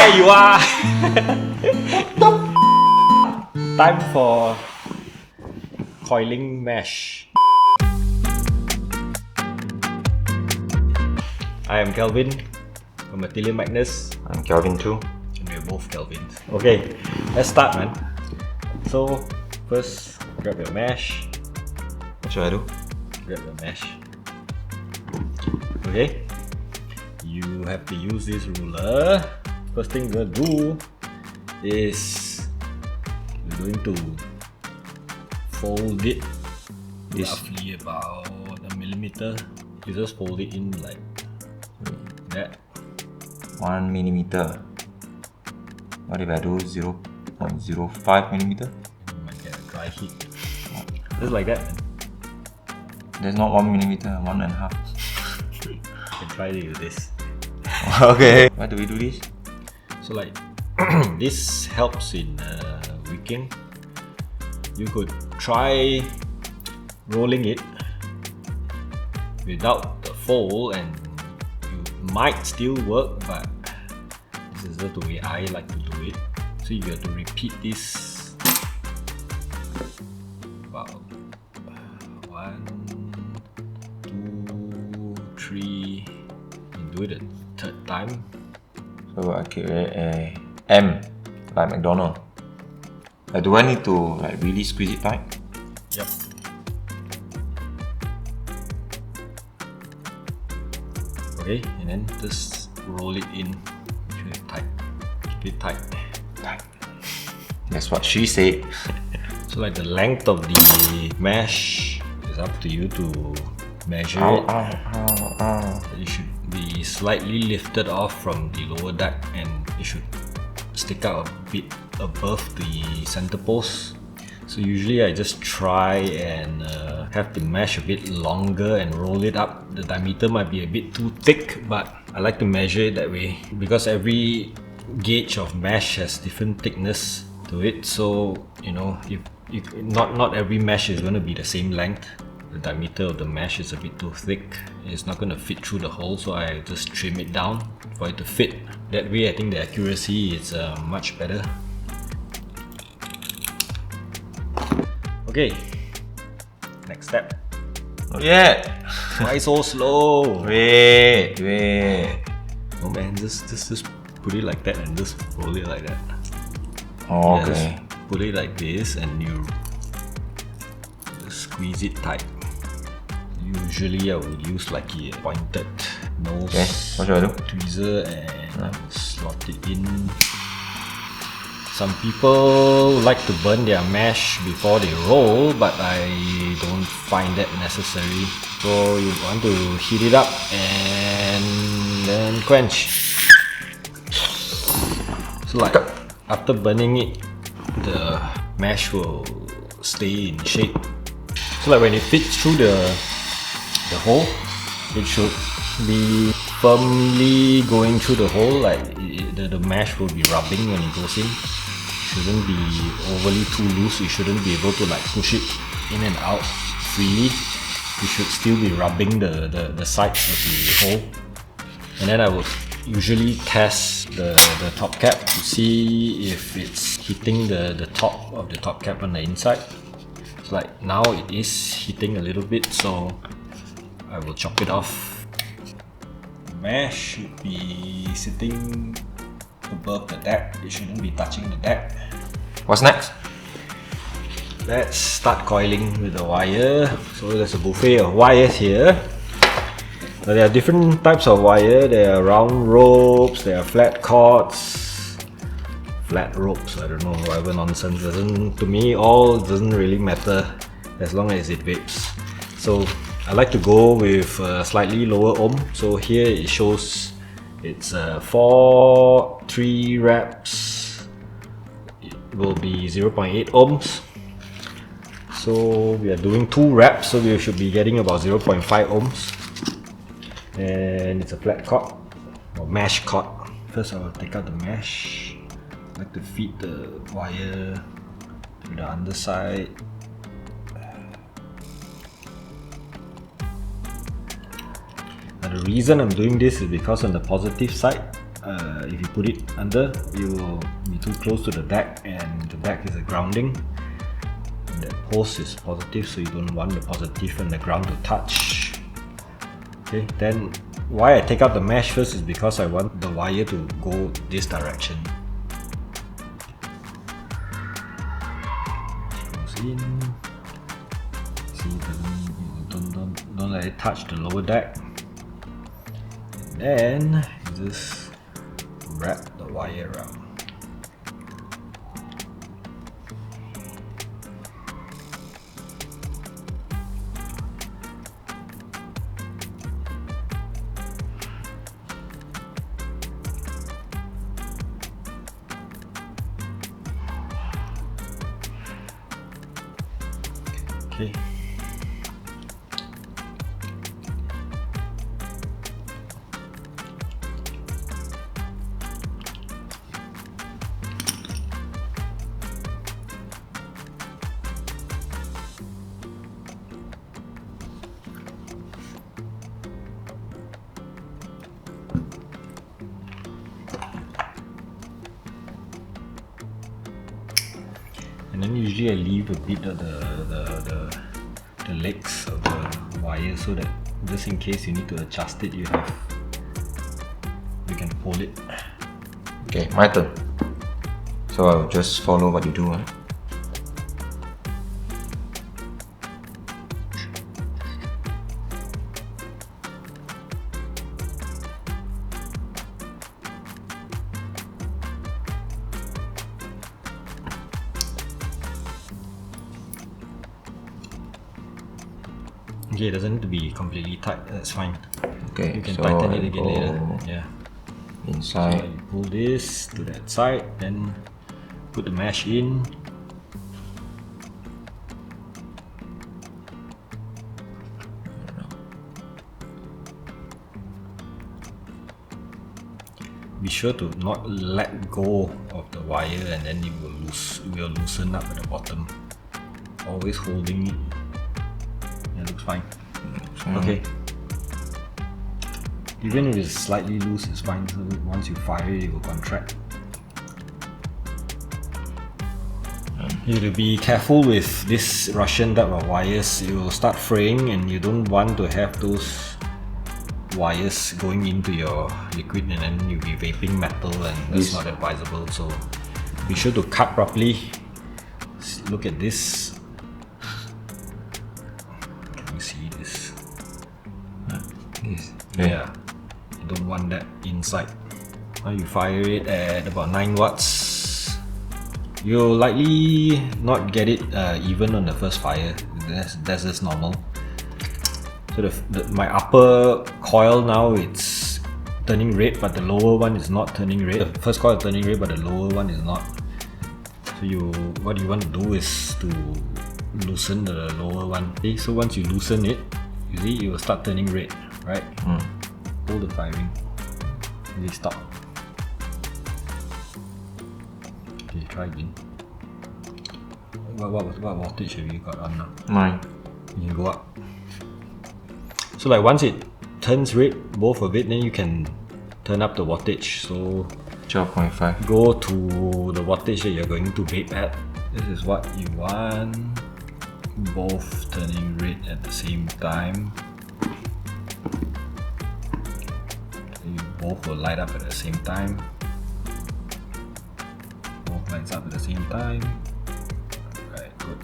There you are! Time for coiling mesh. I am Kelvin from Atelier Magnus. I'm Kelvin too. And we're both Kelvins. Okay, let's start, man. So, first, grab your mesh. What should I do? Grab your mesh. Okay. You have to use this ruler. First thing you're gonna do is you're going to fold it roughly about a millimeter. You just fold it in like that. 1 millimeter. What if I do 0.05 millimeter? You might get a dry heat. Just like that, man. There's not 1 millimeter, 1.5. You can try it with this. Okay. Why do we do this? So like this helps in wicking. You could try rolling it without the fold and you might still work, but this is just the way I like to do it. So you have to repeat this about 1, 2, 3. You do it a third time. So I create a M like McDonald's. Do I need to like really squeeze it tight? Yep. Okay, and then just roll it in. Keep it tight. Keep it tight. Tight. That's what she said. So like the length of the mesh is up to you to measure it. It should be slightly lifted off from the lower deck and it should stick out a bit above the center post. So usually I just try and have the mesh a bit longer and roll it up. The diameter might be a bit too thick, but I like to measure it that way because every gauge of mesh has different thickness to it. So you know, if not every mesh is going to be the same length. The diameter of the mesh is a bit too thick. It's not going to fit through the hole, so I just trim it down for it to fit. That way I think the accuracy is much better. Okay, next step. Not yet. Why so slow? Wait. Oh man, just put it like that and just roll it like that. Oh, Yeah, okay. just put it like this and you just squeeze it tight. Usually I will use like a pointed nose What should I do? tweezer and I will slot it in. Some people like to burn their mesh before they roll, but I don't find that necessary. So you want to heat it up and then quench. So like after burning it, the mesh will stay in shape. So like when it fits through the hole, it should be firmly going through the hole, like the mesh will be rubbing when it goes in. Shouldn't be overly too loose. You shouldn't be able to like push it in and out freely. You should still be rubbing the sides of the hole. And then I would usually test the top cap to see if it's hitting the top of the top cap on the inside. It's like now it is hitting a little bit, so I will chop it off. The mesh should be sitting above the deck. It shouldn't be touching the deck. What's next? Let's start coiling with the wire. So there's a buffet of wires here. Now there are different types of wire. There are round ropes, there are flat cords, flat ropes, I don't know, whatever nonsense. To me, all doesn't really matter as long as it vapes. So I like to go with slightly lower ohm. So here it shows it's 3 reps. It will be 0.8 ohms. So we are doing 2 reps, so we should be getting about 0.5 ohms. And it's a flat cord or mesh cord. First I will take out the mesh. I like to feed the wire to the underside. Now the reason I'm doing this is because on the positive side, if you put it under, you will be too close to the deck, and the deck is a grounding. And that post is positive, so you don't want the positive and the ground to touch. Okay, then why I take out the mesh first is because I want the wire to go this direction. Goes in. See, don't let it touch the lower deck. And then you just wrap the wire around. Okay. And then usually I leave a bit of the legs of the wire so that just in case you need to adjust it, you can pull it. Okay, my turn. So I'll just follow what you do. Okay, it doesn't need to be completely tight, that's fine. Okay, You can so tighten I it again go later. Yeah. So inside. you pull this to that side, then put the mesh in. Be sure to not let go of the wire, and then it will loosen up at the bottom. Always holding it. It looks fine. Okay. Even if it's slightly loose, it's fine. So once you fire it, it will contract. You have to be careful with this Russian type of wires. It will start fraying, and you don't want to have those wires going into your liquid, and then you'll be vaping metal, and that's not advisable. So be sure to cut properly. Look at this. See this? Yeah, you don't want that inside. Now you fire it at about 9 watts. You'll likely not get it even on the first fire. That's just normal. So my upper coil now, it's turning red, but the lower one is not turning red. The first coil is turning red, but the lower one is not. So what you want to do is to loosen the lower one. Okay, so once you loosen it, you see it will start turning red, right? Hold the firing. Really stop. Okay, try again. What voltage have you got on now? 9. You can go up. So like once it turns red, both of it, then you can turn up the wattage. So 12.5. go to the wattage that you're going to vape at. This is what you want. Both turning red at the same time. Okay, both will light up at the same time. Both lights up at the same time. Alright, good.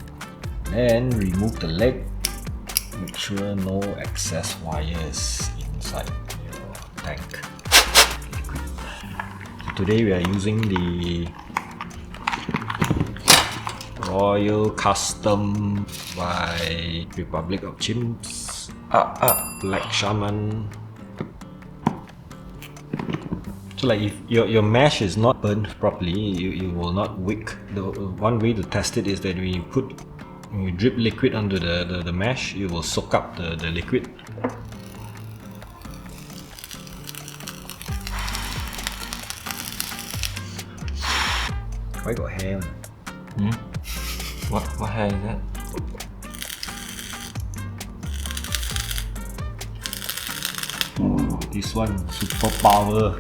Then remove the leg. Make sure no excess wires inside your tank. Today we are using the Royal Custom by Republic of Chimps Black Shaman. So like if your mesh is not burnt properly, you will not wick. The one way to test it is that when you drip liquid onto the mesh, it will soak up the liquid. Why got hair on? What hair is that? this one superpower.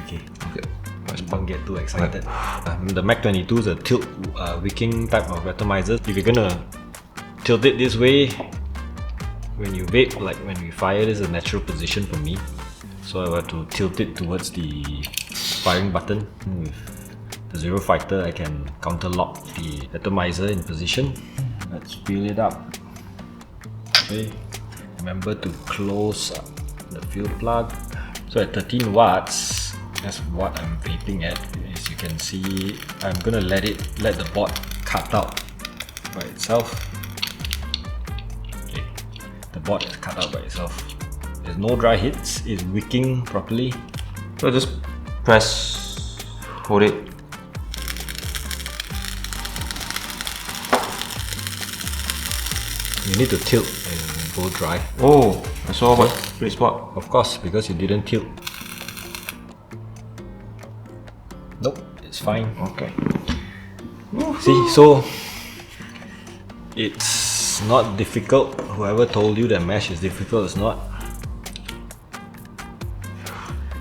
Okay. Don't get too excited. The Mac-22 is a tilt wicking type of atomizer. If you're gonna tilt it this way, when you vape, like when we fire, this is a natural position for me. So I have to tilt it towards the firing button. With the Zero Fighter, I can counter lock the atomizer in position. Let's fill it up. Okay. Remember to close the fuel plug. So at 13 watts, that's what I'm vaping at. As you can see, I'm gonna let the board cut out by itself. Okay, the board is cut out by itself. There's no dry hits. It's wicking properly. So just press, hold it. You need to tilt and go dry. Oh, I saw what red spot. Of course, because you didn't tilt. Nope, it's fine. Okay. See, so it's not difficult. Whoever told you that mesh is difficult, it's not.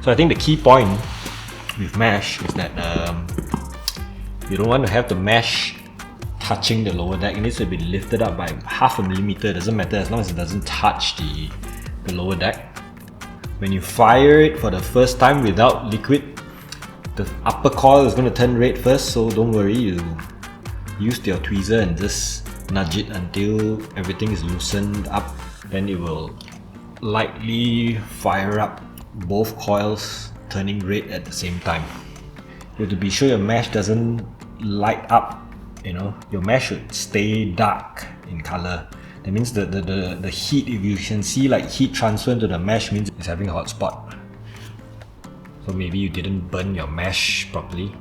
So I think the key point with mesh is that you don't want to have the mesh touching the lower deck. It needs to be lifted up by 0.5 millimeter. It doesn't matter as long as it doesn't touch the lower deck. When you fire it for the first time without liquid, the upper coil is going to turn red first, so don't worry, you use your tweezer and just nudge it until everything is loosened up. Then it will lightly fire up both coils turning red at the same time. You have to be sure your mesh doesn't light up. You know, your mesh should stay dark in color. That means the heat, if you can see like heat transfer to the mesh, means it's having a hot spot. So maybe you didn't burn your mesh properly.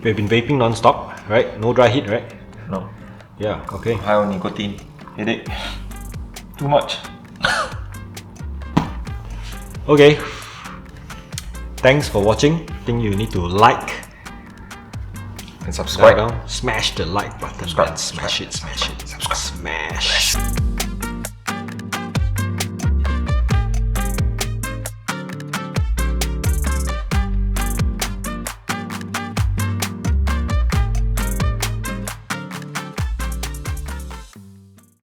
We've been vaping non-stop, right? No dry heat, right? No. Yeah, okay. High on nicotine. Headache. Too much. Okay. Thanks for watching. I think you need to like And subscribe. down. Smash the like button. Subscribe. And smash it. Subscribe. Smash.